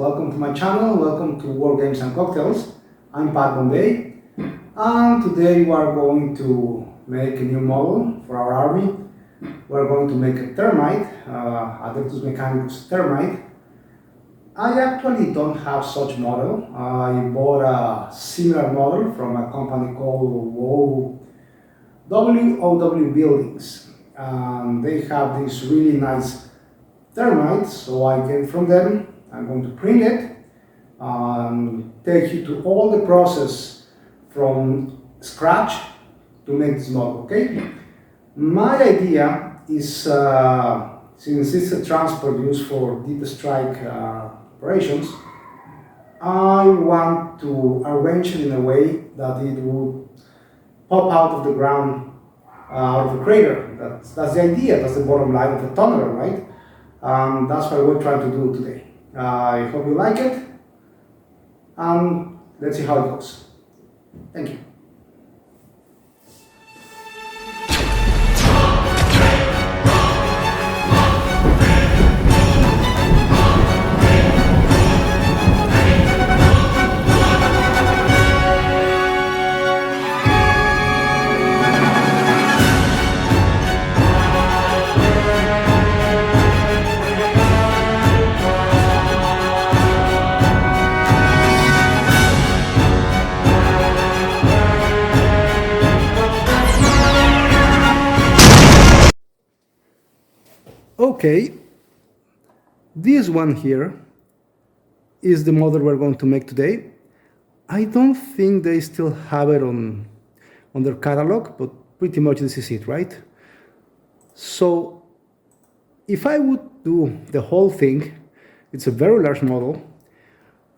Welcome to my channel, welcome to War Games and Cocktails. I'm Pat Bombay, and today we are going to make a new model for our army. We're going to make a termite, Adeptus Mechanicus termite. I actually don't have such model. I bought a similar model from a company called WOW Buildings. They have this really nice termite, so I get it from them. I'm going to print it, take you to all the process from scratch to make this model, okay? My idea is, since it's a transport used for deep strike operations, I want to arrange it in a way that it would pop out of the ground, out of the crater. That's the idea, that's the bottom line of the tunnel, right? That's what we're trying to do today. I hope you like it, and let's see how it goes. Thank you. Okay, this one here is the model we're going to make today. I don't think they still have it on their catalog, but pretty much this is it, right? So if I would do the whole thing, it's a very large model,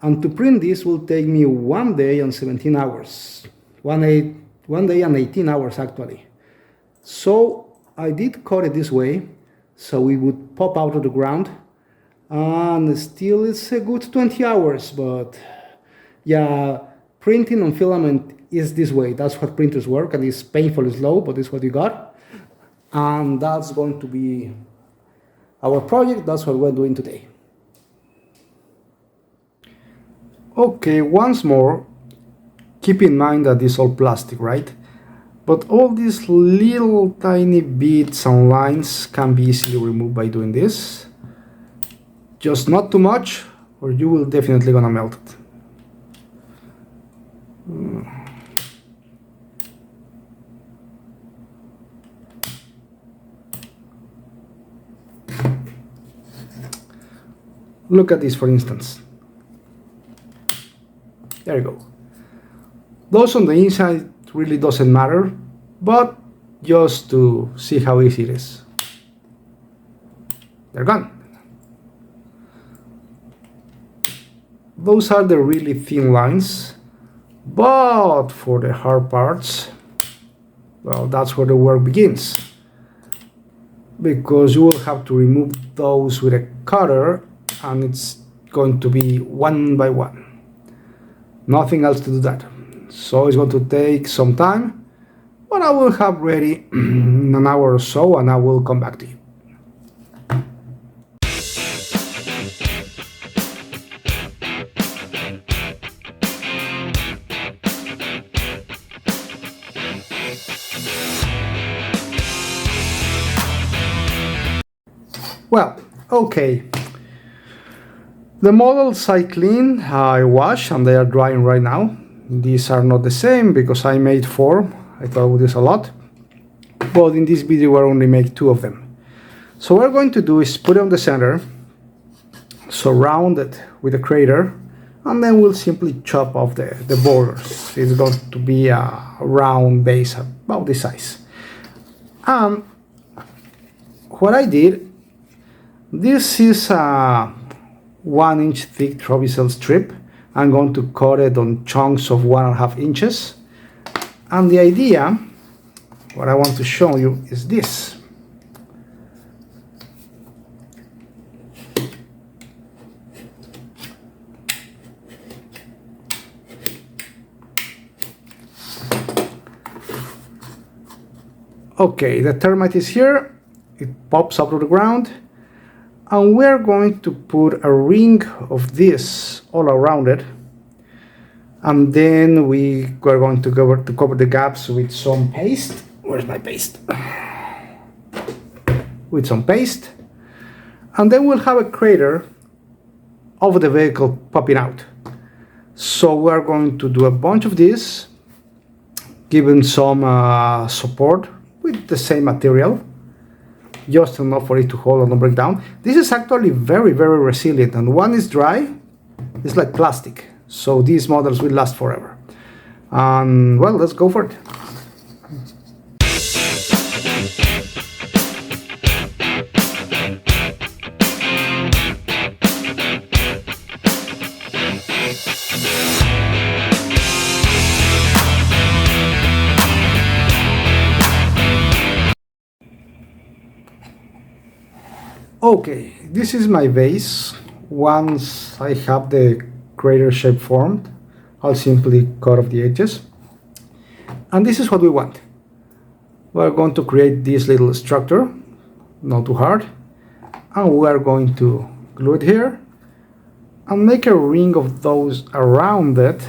and to print this will take me 1 day and 17 hours. 1 day and 18 hours actually. So I did cut it this way, so it would pop out of the ground, and still it's a good 20 hours, but yeah, printing on filament is this way. That's what printers work, and it's painfully slow, but it's what you got. And that's going to be our project. That's what we're doing today. Okay, once more, keep in mind that this is all plastic, right? But all these little tiny bits and lines can be easily removed by doing this. Just not too much, or you will definitely gonna melt it. Look at this, for instance. There you go. Those on the inside really doesn't matter, but just to see how easy it is. They're gone. Those are the really thin lines, but for the hard parts, well, that's where the work begins, because you will have to remove those with a cutter, and it's going to be one by one. Nothing else to do that. So it's going to take some time, but I will have ready in an hour or so, and I will come back to you. Well, okay. The models I cleaned, I washed, and they are drying right now. These are not the same because I made 4. I thought this a lot, but in this video we'll only make 2 of them. So what we're going to do is put it on the center, surround it with a crater, and then we'll simply chop off the borders. It's going to be a round base about this size. What I did, this is a 1-inch thick Trovicel strip. I'm going to cut it on chunks of 1.5 inches. And the idea, what I want to show you is this. Okay, the termite is here. It pops up to the ground. And we're going to put a ring of this all around it. And then we are going to cover the gaps with some paste. Where's my paste? With some paste. And then we'll have a crater of the vehicle popping out. So we are going to do a bunch of this, given some support with the same material, just enough for it to hold and not break down. This is actually very, very resilient, and when it's dry, it's like plastic. So these models will last forever. And well, let's go for it. Okay, this is my base. Once I have the crater shape formed, I'll simply cut off the edges. And this is what we want. We're going to create this little structure, not too hard. And we are going to glue it here and make a ring of those around it.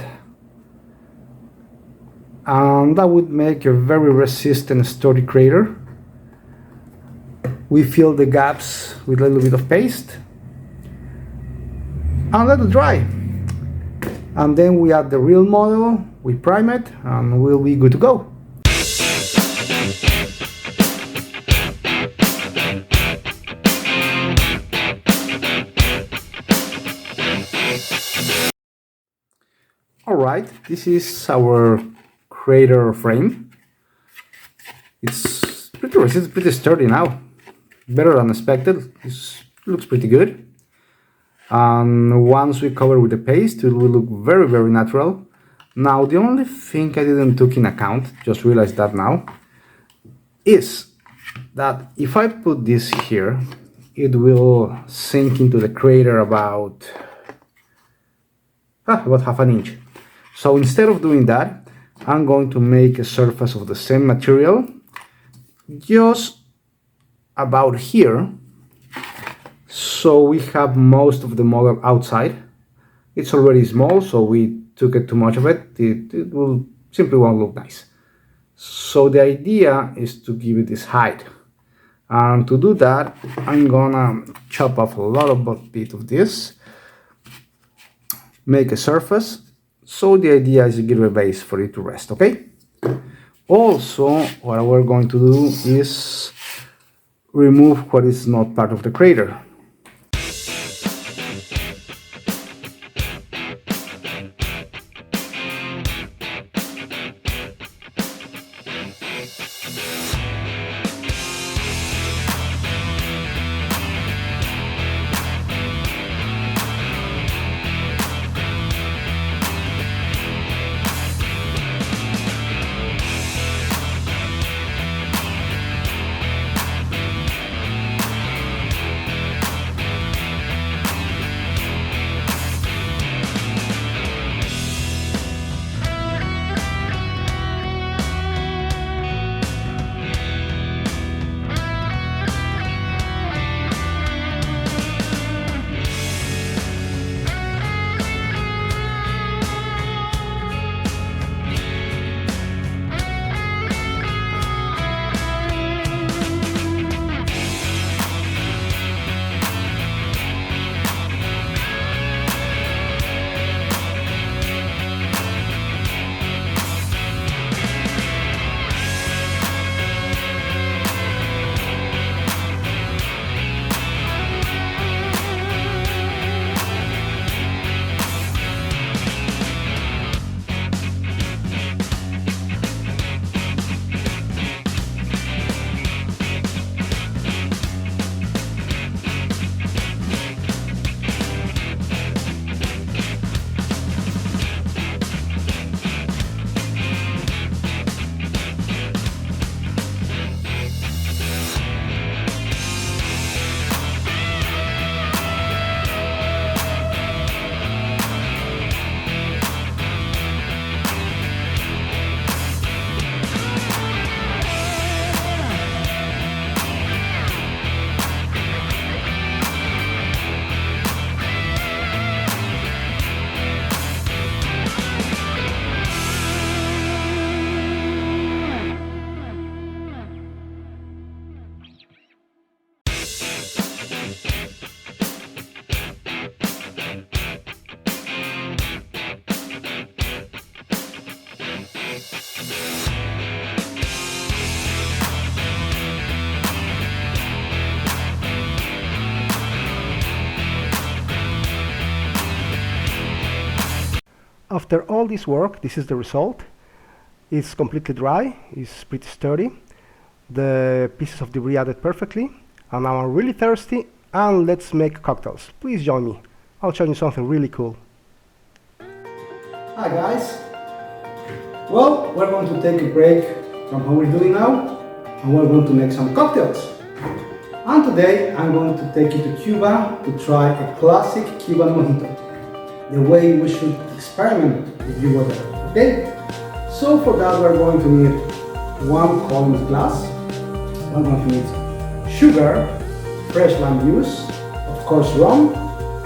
And that would make a very resistant, sturdy crater. We fill the gaps with a little bit of paste and let it dry. And then we add the real model, we prime it, and we'll be good to go. Alright, this is our crater frame. It's pretty sturdy now. Better than expected. This looks pretty good. And once we cover with the paste, it will look very, very natural. Now, the only thing I didn't take in account, just realized that now, is that if I put this here, it will sink into the crater about half an inch. So instead of doing that, I'm going to make a surface of the same material, just about here, so we have most of the model outside. It's already small, so we took it too much of it. It will simply won't look nice. So the idea is to give it this height, and to do that, I'm gonna chop off a lot of bit of this, make a surface. So the idea is to give a base for it to rest. Okay. Also, what we're going to do is remove what is not part of the crater. After all this work, this is the result. It's completely dry, it's pretty sturdy. The pieces of debris added perfectly. And now I'm really thirsty, and let's make cocktails. Please join me. I'll show you something really cool. Hi guys. Well, we're going to take a break from what we're doing now, and we're going to make some cocktails. And today I'm going to take you to Cuba to try a classic Cuban mojito, the way we should experiment if you were there, okay? So for that we're going to need 1 Collins glass, we're going to need sugar, fresh lime juice, of course rum,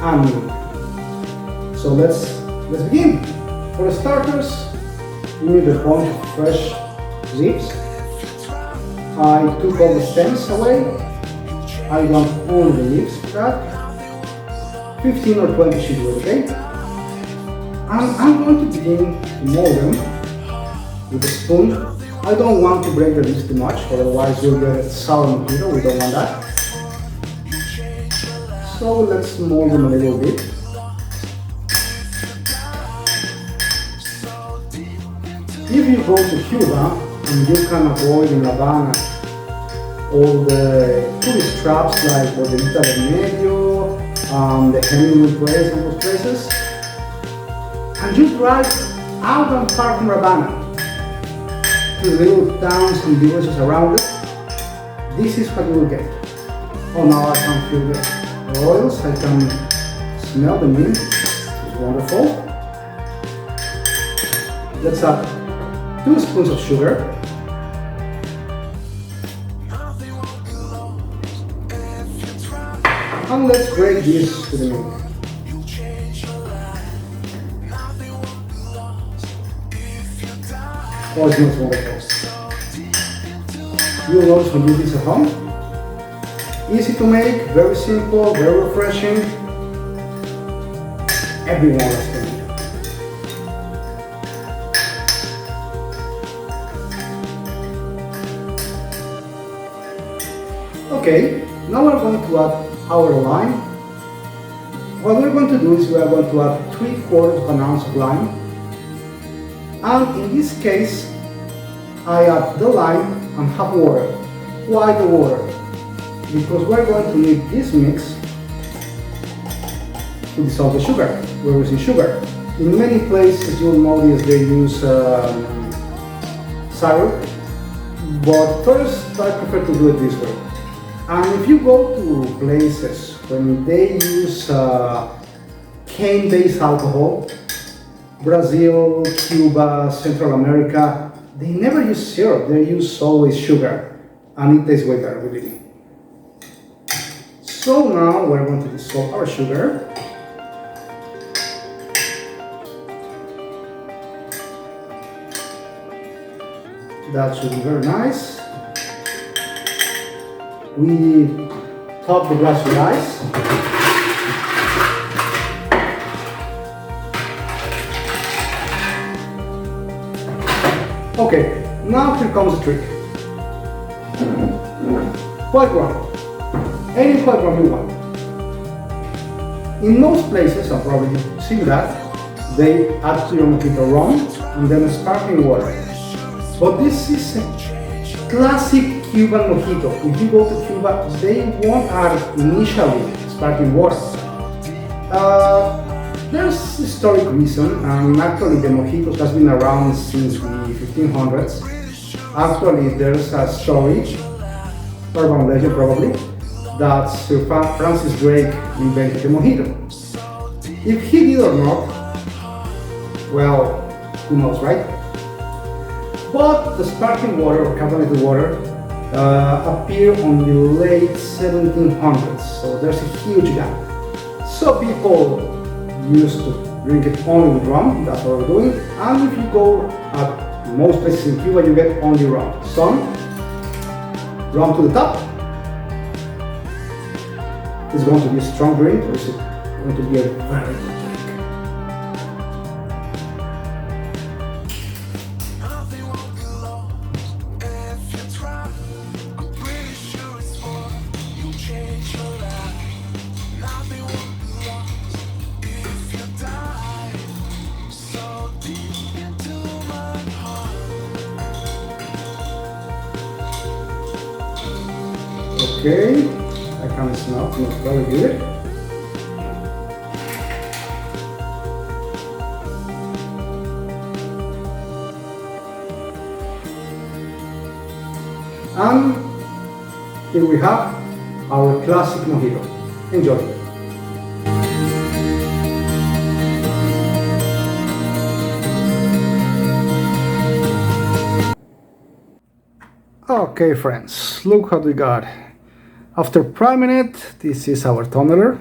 and milk. So let's begin. For starters, we need a bunch of fresh leaves. I took all the stems away. I want only the leaves for that. 15 or 20 should do it, okay? And I'm going to begin to mold them with a spoon. I don't want to break the leaves too much, otherwise you'll get a sour mojito. We don't want that. So let's mold them a little bit. If you go to Cuba and you can avoid in La Habana all the tourist traps like Bodeguita del Medio, the Hemingway place and those places, and you drive out and far from Havana to little towns and villages around it, this is what you will get. Oh, now I can feel the oils, I can smell the mint, it's wonderful. Let's add 2 spoons of sugar, and let's grate this to the milk. Oh, it smells wonderful. You will also do this at home. Easy to make, very simple, very refreshing. Everyone likes to make. Okay, now we're going to add our lime. What we're going to do is we are going to add 3/4 of an ounce of lime. And in this case, I add the lime and half water. Why the water? Because we're going to need this mix to dissolve the sugar. We're using sugar. In many places you'll notice they use syrup, but first I prefer to do it this way. And if you go to places when they use cane-based alcohol, Brazil, Cuba, Central America, they never use syrup, they use always sugar, and it tastes way better, believe me. So now we're going to dissolve our sugar. That should be very nice. We top the glass with ice. Okay, now here comes the trick. White rum. Any white rum you want. In most places, I've probably seen that, they add to your mojito rum and then sparkling water. But this is a classic Cuban mojito. If you go to Cuba, they won't add initially sparkling water. There's historic reason, and actually the mojito has been around since the 1500s. Actually, there's a story, urban legend probably, that Sir Francis Drake invented the mojito. If he did or not, well, who knows, right? But the sparkling water or carbonated water appeared on the late 1700s, so there's a huge gap. So people used to drink it only with rum, that's what we're doing. And if you go at most places in Cuba, you get only rum. Some rum to the top. It's going to be a strong drink, or is it going to be a very good drink? So Okay, I can smell it, not very good. And here we have our classic mojito. Enjoy. Okay friends, look what we got. After priming it, this is our tunneler.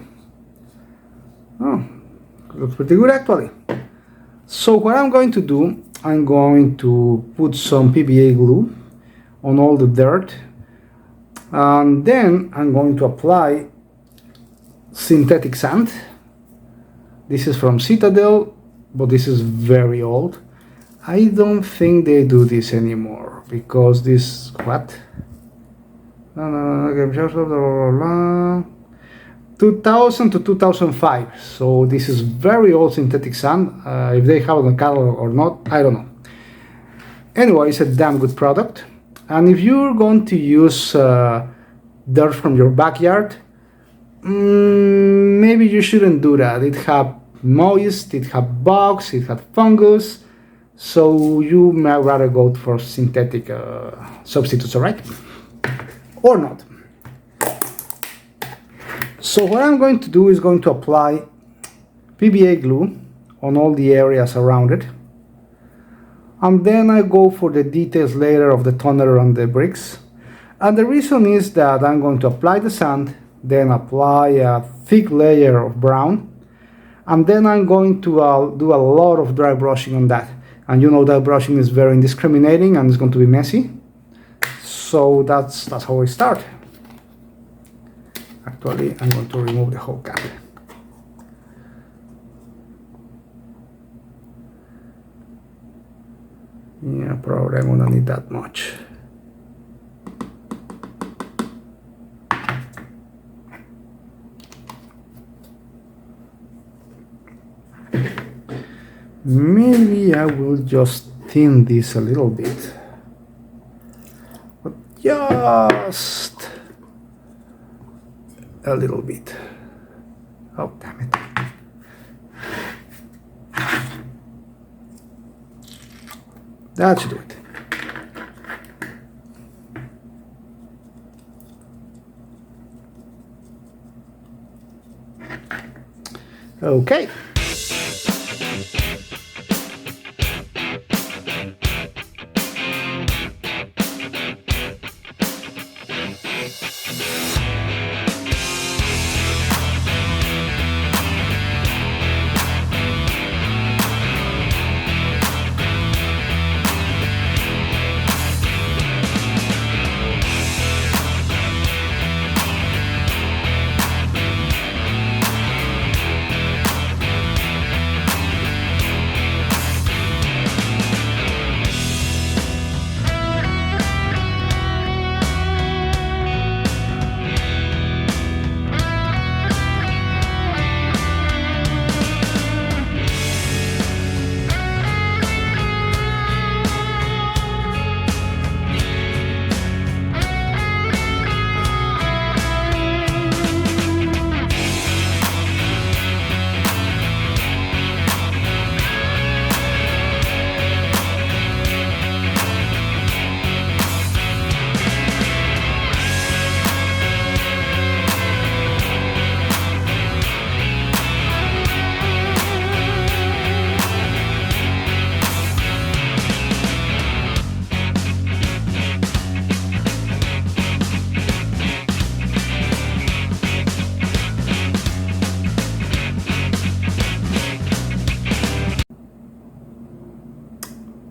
Oh, looks pretty good actually. So what I'm going to do, I'm going to put some PVA glue on all the dirt, and then I'm going to apply synthetic sand. This is from Citadel, but this is very old. I don't think they do this anymore because this, what? 2000 to 2005, so this is very old synthetic sand. If they have it on catalog or not, I don't know. Anyway, it's a damn good product. And if you're going to use dirt from your backyard, maybe you shouldn't do that. It had moist, it had bugs, it had fungus, so you may rather go for synthetic substitutes, alright? Or not. So what I'm going to do is going to apply PVA glue on all the areas around it. And then I go for the details later of the tunneler and the bricks. And the reason is that I'm going to apply the sand, then apply a thick layer of brown, and then I'm going to do a lot of dry brushing on that. And you know that brushing is very indiscriminating and it's going to be messy. So that's how I start. Actually, I'm going to remove the whole cap. Yeah, probably I'm gonna need that much. Maybe I will just thin this a little bit. But just a little bit. Oh, damn it. That should do it. Okay.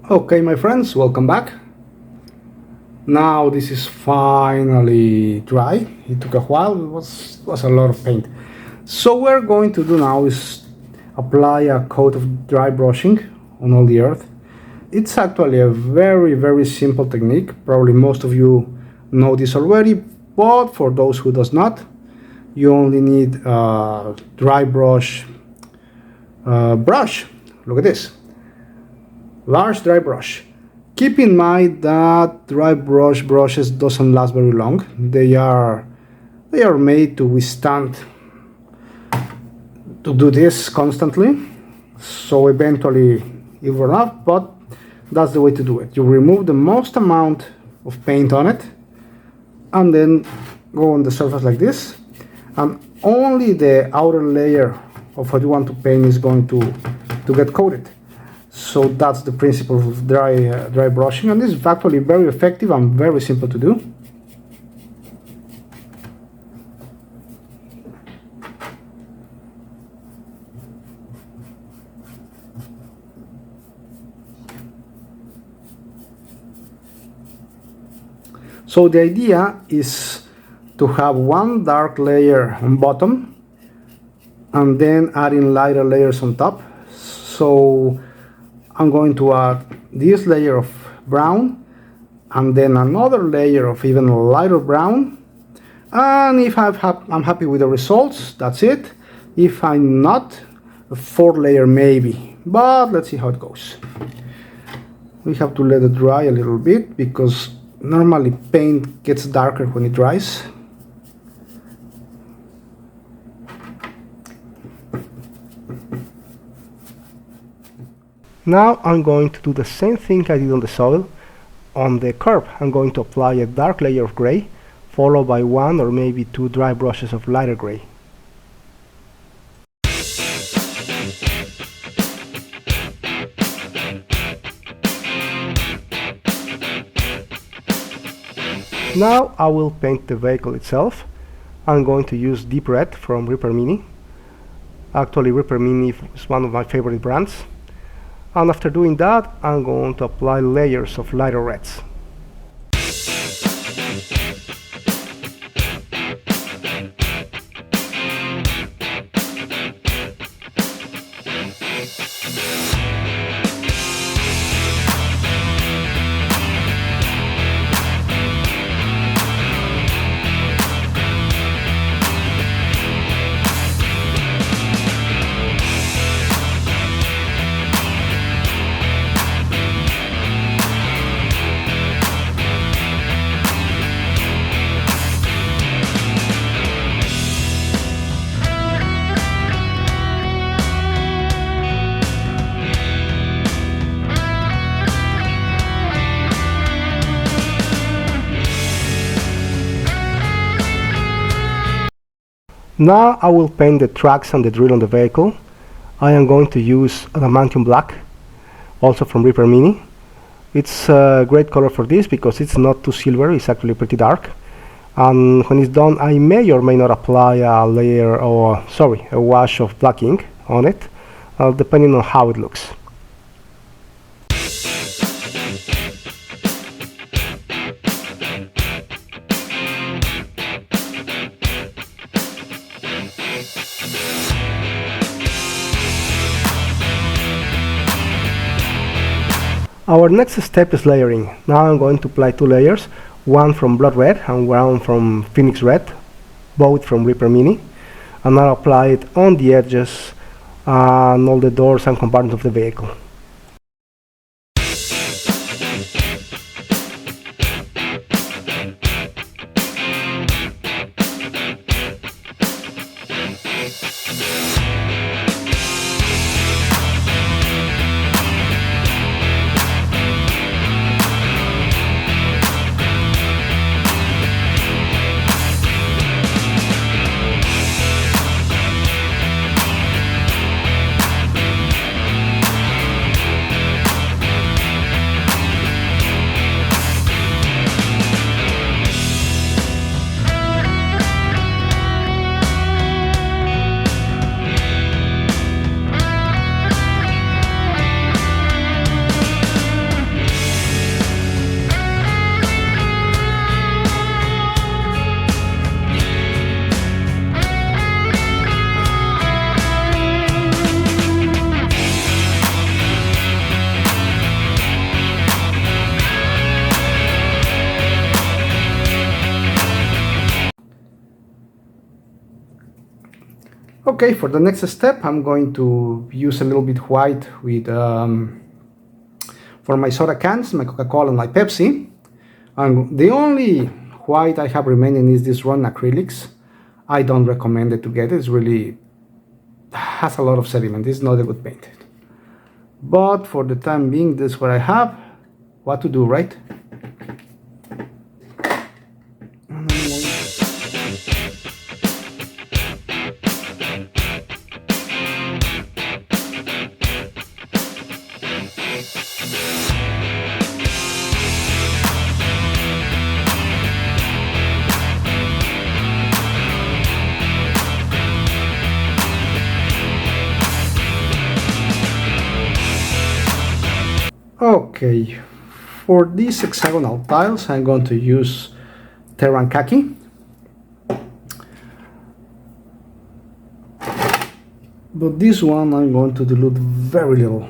Okay, my friends, welcome back. Now this is finally dry. It took a while, it was a lot of paint. So what we're going to do now is apply a coat of dry brushing on all the earth. It's actually a very simple technique. Probably most of you know this already, but for those who does not, you only need a dry brush. Look at this. Large dry brush. Keep in mind that dry brushes doesn't last very long. They are They are made to withstand, to do this constantly, so eventually it will run out, but that's the way to do it. You remove the most amount of paint on it and then go on the surface like this, and only the outer layer of what you want to paint is going to get coated. So that's the principle of dry brushing, and this is actually very effective and very simple to do. So the idea is to have one dark layer on bottom and then adding lighter layers on top. So I'm going to add this layer of brown and then another layer of even lighter brown, and if I'm happy with the results, that's it. If I'm not, a fourth layer maybe, but let's see how it goes. We have to let it dry a little bit because normally paint gets darker when it dries. Now I'm going to do the same thing I did on the soil. On the curb I'm going to apply a dark layer of gray, followed by one or maybe two dry brushes of lighter gray. Now I will paint the vehicle itself. I'm going to use deep red from Reaper Mini. Actually, Reaper Mini is one of my favorite brands. And after doing that, I'm going to apply layers of lighter reds. Now I will paint the tracks and the drill on the vehicle. I am going to use adamantium black, also from Reaper Mini. It's a great color for this because it's not too silver, it's actually pretty dark. And when it's done, I may or may not apply a layer or, a wash of black ink on it, depending on how it looks. Our next step is layering. Now I'm going to apply two layers, one from Blood Red and one from Phoenix Red, both from Reaper Mini, and I'll apply it on the edges and all the doors and compartments of the vehicle. Okay, for the next step, I'm going to use a little bit white with for my soda cans, my Coca-Cola and my Pepsi. And the only white I have remaining is this Run acrylics. I don't recommend it to get it. It's really has a lot of sediment. It's not a good paint. But for the time being, this is what I have. What to do, right? Okay, for these hexagonal tiles, I'm going to use Terran Khaki. But this one I'm going to dilute very little.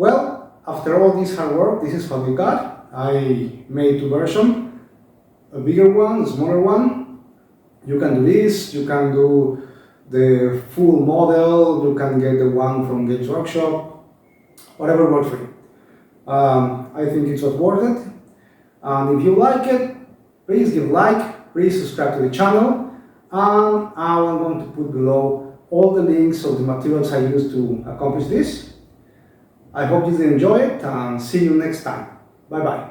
Well, after all this hard work, this is what we got. I made two versions, a bigger one, a smaller one. You can do this, you can do the full model, you can get the one from Games Workshop, whatever works for you. I think it's was worth it. And if you like it, please give a like, please subscribe to the channel, and I'm going to put below all the links of the materials I used to accomplish this. I hope you did enjoy it, and see you next time. Bye bye.